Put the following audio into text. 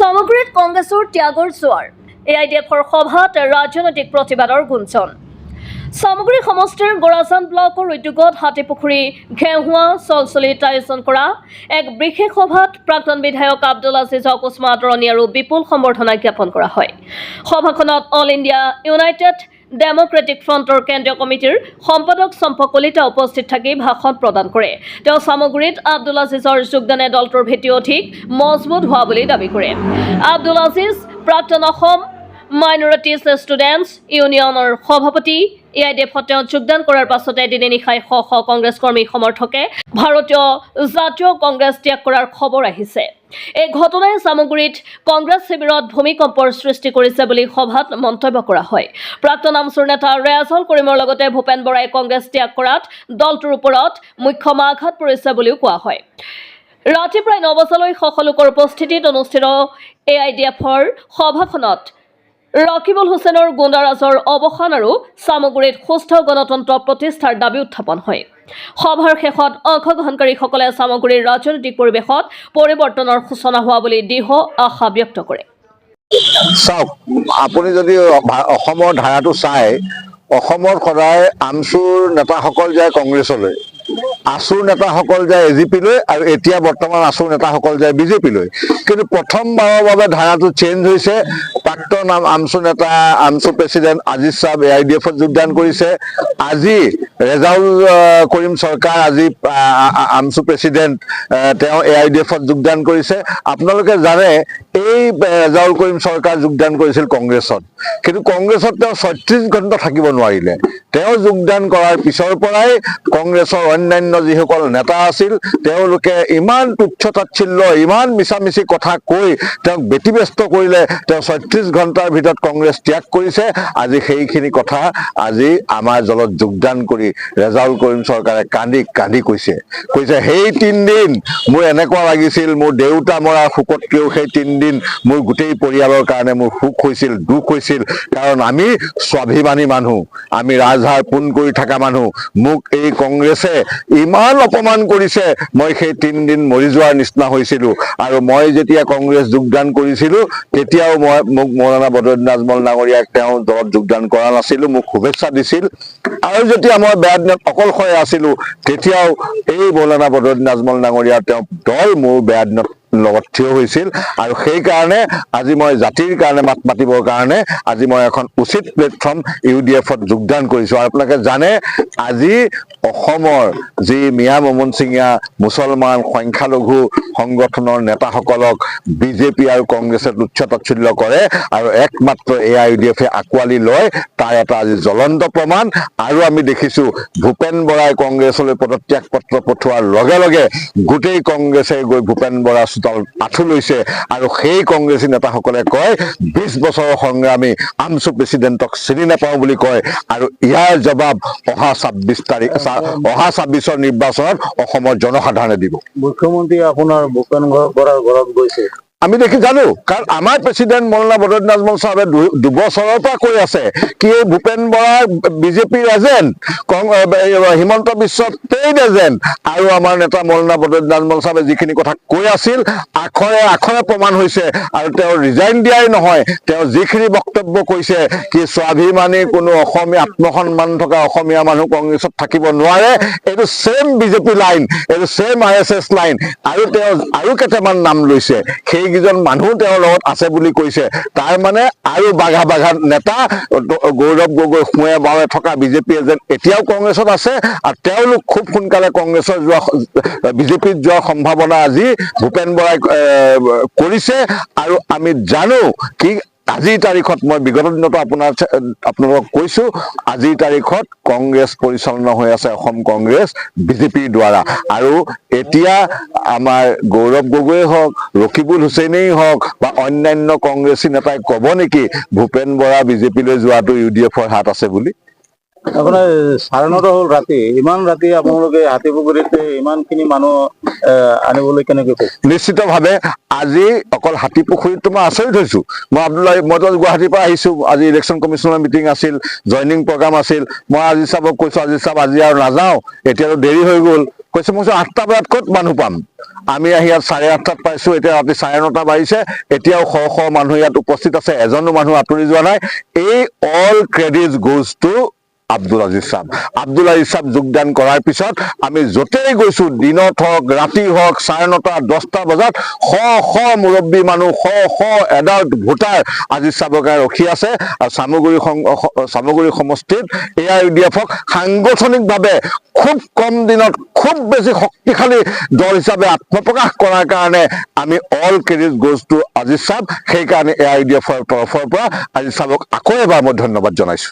সামগ্ৰীত কংগ্ৰেছৰ ত্যাগৰ জোৱাৰ এআইডিএফৰ সভাত ৰাজনৈতিক প্ৰতিবাদৰ গুঞ্জন সামগ্ৰী সমষ্টিৰ গোৰাজান ব্লকৰ উদ্যোগত হাতীপুখুৰী ঘেহুৱা চলচলিত আয়োজন কৰা এক বিশেষ সভাত প্ৰাক্তন বিধায়ক আব্দুল আজিজক উষ্ম আদৰণি আৰু বিপুল সম্বৰ্ধনা জ্ঞাপন কৰা হয়। সভাখনত অল ইণ্ডিয়া ইউনাইটেড ডেমক্ৰেটিক ফ্ৰণ্টৰ কেন্দ্ৰীয় কমিটিৰ সম্পাদক চম্পক কলিতা উপস্থিত থাকি ভাষণ প্ৰদান কৰে। তেওঁ সামগ্ৰীত আব্দুল আজিজৰ যোগদানে দলটোৰ ভেটি অধিক মজবুত হোৱা বুলি দাবী কৰে। আব্দুল আজিজ প্ৰাক্তন অসম মাইনৰিটিজ ষ্টুডেণ্টছ ইউনিয়নৰ সভাপতি। এআইডিএফত তেওঁ যোগদান কৰাৰ পাছতে দিনে নিশাই শ শ কংগ্ৰেছ কৰ্মী সমৰ্থকে ভাৰতীয় জাতীয় কংগ্ৰেছ ত্যাগ কৰাৰ খবৰ আহিছে। এই ঘটনাই সামগ্ৰীত কংগ্ৰেছ শিবিৰত ভূমিকম্পৰ সৃষ্টি কৰিছে বুলি সভাত মন্তব্য কৰা হয়। প্ৰাক্তন আমচুৰ নেতা ৰেয়াজুল কৰিমৰ লগতে ভূপেন বৰাই কংগ্ৰেছ ত্যাগ কৰাত দলটোৰ ওপৰত মুখ্য আঘাত পৰিছে বুলিও কোৱা হয়। ৰাতি প্ৰায় 9 বজালৈ শ লোকৰ উপস্থিতিত অনুষ্ঠিত এআইডিএফৰ সভাখনত ৰকিবুল হুছেইনৰ গুণ্ডাৰাজৰ অৱসান আৰু সামগ্ৰীত সুস্থ গণতন্ত্ৰ প্ৰতিষ্ঠাৰ দাবী উত্থাপন হয়। সভাৰ শেষত অংশগ্ৰহণকাৰীসকলে সামগ্ৰীৰ ৰাজনৈতিক পৰিৱেশত পৰিৱৰ্তনৰ সূচনা হোৱা বুলি দৃঢ় আশা ব্যক্ত কৰে। চাওক, আপুনি যদি অসমৰ ধাৰাটো চাই, অসমত সদায় আমচুৰ নেতাসকল যায় কংগ্ৰেছলৈ, আছুৰ নেতাসকল যায় এজিপিলৈ আৰু এতিয়া বৰ্তমান আছুৰ নেতাসকল যায় বিজেপিলৈ। কিন্তু প্ৰথমবাৰৰ বাবে ধাৰাটো চেঞ্জ হৈছে। প্ৰাক্তন আমচু নেতা আমচু প্ৰেচিডেণ্ট আজিজ চাহাব এআইডিএফত যোগদান কৰিছে। আজি ৰেজাউল কৰিম চৰকাৰ, আজি আমচু প্ৰেচিডেণ্ট, তেওঁ এআইডিএফত যোগদান কৰিছে। আপোনালোকে জানে এই ৰেজাউল কৰিম চৰকাৰ যোগদান কৰিছিল কংগ্ৰেছত, কিন্তু কংগ্ৰেছত তেওঁ 36 ঘণ্টা থাকিব নোৱাৰিলে। তেওঁ যোগদান কৰাৰ পিছৰ পৰাই কংগ্ৰেছৰ অন্যান্য যিসকল নেতা আছিল তেওঁলোকে ইমান তুচ্ছ তাচ্ছিল্য, ইমান মিছামিছি কথা কৈ তেওঁক ব্যতিব্যস্ত কৰিলে। তেওঁ 36 ঘণ্টাৰ ভিতৰত কংগ্ৰেছ ত্যাগ কৰিছে। আজি সেইখিনি কথা আজি আমাৰ দলত যোগদান কৰি ৰেজাউল কৰিম চৰকাৰে কান্দি কান্দি কৈছে সেই 3 দিন মোৰ এনেকুৱা লাগিছিল, মোৰ দেউতা মৰাৰ শোকতকৈও সেই 3 দিন মোৰ গোটেই পৰিয়ালৰ কাৰণে মোৰ সুখ হৈছিল, দুখ হৈছিল। কাৰণ আমি স্বাভিমানী মানুহ, আমি ৰাজহাড় পোন কৰি থকা মানুহ। মোক এই কংগ্ৰেছে ইমান অপমান কৰিছে, মই সেই 3 দিন মৰি যোৱাৰ নিচিনা হৈছিলো। আৰু মই যেতিয়া কংগ্ৰেছ যোগদান কৰিছিলো তেতিয়াও মোক মৌলানা বদৰুদ্দিন আজমল ডাঙৰীয়াক তেওঁ দলত যোগদান কৰা নাছিলো, মোক শুভেচ্ছা দিছিল। আৰু যেতিয়া মই বেয়া দিনত অকলশৰে আছিলো তেতিয়াও এই মৌলানা বদৰুদ্দিন আজমল ডাঙৰীয়াৰ তেওঁ দল মোৰ বেয়া দিনত লগত থিয় হৈছিল। আৰু সেইকাৰণে আজি মই জাতিৰ কাৰণে মাত মাতিবৰ কাৰণে আজি মই এখন উচিত প্লেটফৰ্ম ইউডিএফত যোগদান কৰিছোঁ। আৰু আপোনালোকে জানে আজি অসমৰ যি মিয়া মোমন সিঙীয়া মুছলমান সংখ্যালঘু সংগঠনৰ নেতাসকলক বিজেপি আৰু কংগ্ৰেছে তুচ্ছ তাচ্ছিল্য কৰে আৰু একমাত্ৰ এআইডিএফে আঁকোৱালি লয়, তাৰ এটা আজি জ্বলন্ত প্ৰমাণ। আৰু আমি দেখিছোঁ ভূপেন বৰাই কংগ্ৰেছলৈ পদত্যাগ পত্ৰ পঠোৱাৰ লগে লগে গোটেই কংগ্ৰেছে গৈ ভূপেন বৰা আঁঠু লৈছে। আৰু সেই কংগ্ৰেছী নেতাসকলে কয় 20 বছৰৰ সংগ্ৰামী আমচু প্ৰেচিডেণ্টক চিনি নাপাওঁ বুলি কয়। আৰু ইয়াৰ জবাব অহা 26ৰ নিৰ্বাচনত অসমৰ জনসাধাৰণে দিব। মুখ্যমন্ত্ৰী আপোনাৰ ভূপেন বৰাৰ ঘৰত গৈছে আমি দেখি জানো, কাৰণ আমাৰ প্ৰেচিডেণ্ট মৌলানা বদৰুদ্দিন আজমল চাহাবে 2 বছৰৰ পৰা কৈ আছে কি এই ভূপেন বৰা বিজেপিৰ agent, Himanta Biswa paid agent. আৰু আমাৰ নেতা মৌলানা বদৰুদ্দিন আজমল চাহাবে যিখিনি কথা কৈ আছিল আখৰে আখৰে প্ৰমাণ হৈছে। আৰু তেওঁ ৰিজাইন দিয়াই নহয়, তেওঁ যিখিনি বক্তব্য কৈছে কি স্বাভিমানী কোনো অসমীয়া আত্মসন্মান থকা অসমীয়া মানুহ কংগ্ৰেছত থাকিব নোৱাৰে, এইটো ছেম বিজেপি লাইন, এইটো ছেম RSS লাইন। আৰু তেওঁ আৰু কেইটামান নাম লৈছে, সেইকেইজন মানুহ তেওঁৰ লগত আছে বুলি কৈছে। তাৰ মানে আৰু বাঘা বাঘা নেতা গৌৰৱ গগৈ সোঁৱে বাৱে থকা বিজেপি এজেণ্ট এতিয়াও কংগ্ৰেছত আছে। আৰু তেওঁলোক খুব সোনকালে কংগ্ৰেছৰ বিজেপিত যোৱাৰ সম্ভাৱনা আজি ভূপেন বৰাই কৰিছে। আৰু আমি জানো কি আজিৰ তাৰিখত, মই বিগত দিনতো আপোনালোকক কৈছোঁ, আজিৰ তাৰিখত কংগ্ৰেছ পৰিচালনা হৈ আছে অসম কংগ্ৰেছ বিজেপিৰ দ্বাৰা। আৰু এতিয়া আমাৰ গৌৰৱ গগৈয়ে হওক, ৰকিবুল হুছেইনেই হওক বা অন্যান্য কংগ্ৰেছী নেতাই ক'ব নেকি ভূপেন বৰা বিজেপিলৈ যোৱাটো ইউডিএফৰ হাত আছে বুলি? আপোনাৰ 9:30 হ'ল ৰাতি, ইমান ৰাতি আপোনালোকে হাতীপুখুৰীতে ইমানখিনি মানুহ আনিবলৈ কেনেকৈ পাইছে? নিশ্চিতভাৱে আজি অকল হাতীপুখুৰীতো মই আচৰিত হৈছো। মইতো গুৱাহাটীৰ পৰা আহিছো, আজি ইলেকশ্যন কমিশ্যনৰ মিটিং আছিল, জইনিং প্ৰগ্ৰাম আছিল। মই আজি চাবক কৈছো, আজি চাব আজি আৰু নাযাওঁ, এতিয়াতো দেৰি হৈ গ'ল। কৈছে মই 8টা বজাত ক'ত মানুহ পাম? আমি আহি ইয়াত 8:30টাত পাইছো, এতিয়া ৰাতি 9:30 বাজিছে, এতিয়াও শ মানুহ ইয়াত উপস্থিত আছে, এজনো মানুহ আঁতৰি যোৱা নাই। এই all credit goes to Abdul Aziz সাহেব। আব্দুল আজিজ সাহেব যোগদান কৰাৰ পিছত আমি য'তেই গৈছো, দিনত হওক ৰাতি হওক, 9:30 10টা বজাত শ মুৰব্বী মানুহ, শ এডাল্ট ভোটাৰ আজিজ সাহেবৰ কাৰণে ৰখি আছে। আৰু চামগুৰি সমষ্টিত AIUDF-ক সাংগঠনিকভাৱে খুব কম দিনত খুব বেছি শক্তিশালী দল হিচাপে আত্মপ্ৰকাশ কৰাৰ কাৰণে আমি all credit goes to Aziz সাহেব। সেইকাৰণে AIUDF-ৰ তৰফৰ পৰা আজিজ সাহেবক আকৌ এবাৰ মই ধন্যবাদ জনাইছো।